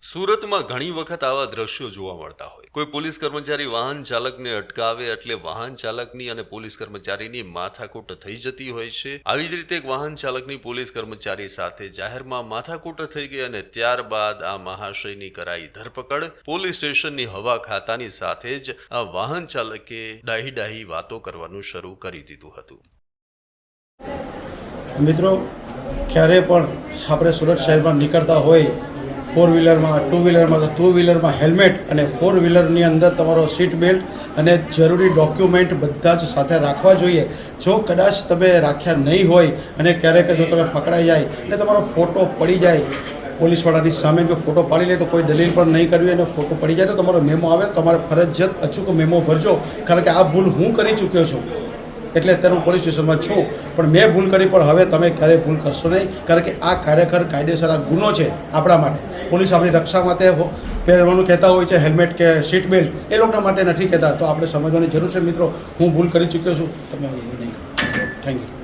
સુરતમાં ઘણી વખત આવા દ્રશ્યો જોવા મળતા હોય। કોઈ પોલીસ કર્મચારી વાહન ચાલકને અટકાવે એટલે વાહન ચાલકની અને પોલીસ કર્મચારીની માથાકૂટ થઈ જતી હોય છે। આવી જ રીતે એક વાહન ચાલકની પોલીસ કર્મચારી સાથે જાહેરમાં માથાકૂટ થઈ ગઈ અને ત્યારબાદ આ મહાશયની કરાઈ ધરપકડ। પોલીસ સ્ટેશનની હવા ખાતાની સાથે જ આ વાહન ચાલકે ડાહી વાતો કરવાનું શરૂ કરી દીધું હતું। મિત્રો, ક્યારે પણ આપણે સુરત શહેરમાં નીકળતા હોય, फोर व्हीलर में, टू व्हीलर में, तो टू व्हीलर में हेल्मेट और फोर व्हीलर नी अंदर तमारो सीट बेल्ट और जरूरी डॉक्यूमेंट बधा ज साथे राखवा जोईए। जो कदाच तमे राख्या नहीं होय अने क्यारेक जो तमे पकड़ाई जाए ने तमारो फोटो पड़ी जाए पोलीसवाळानी सामे, जो फोटो पाड़ी ले तो कोई दलील पर नहीं करवी अने फोटो पड़ी जाए तो तमारो मेमो आवे तो तमारे फरजियात अचूक मेमो भरजो, कारण के आ भूल हूँ करी चूक्यो छूँ એટલે અત્યારે હું પોલીસ સ્ટેશનમાં છું, પણ મેં ભૂલ કરી, પણ હવે તમે ક્યારેય ભૂલ કરશો નહીં, કારણ કે આ ખરેખર કાયદેસર આ ગુનો છે આપણા માટે। પોલીસ આપણી રક્ષા માટે પહેરવાનું કહેતા હોય છે, હેલ્મેટ કે સીટ બેલ્ટ, એ લોકોના માટે નથી કહેતા। તો આપણે સમજવાની જરૂર છે મિત્રો, હું ભૂલ કરી ચૂક્યો છું, તમે નહીં કરો। Thank you.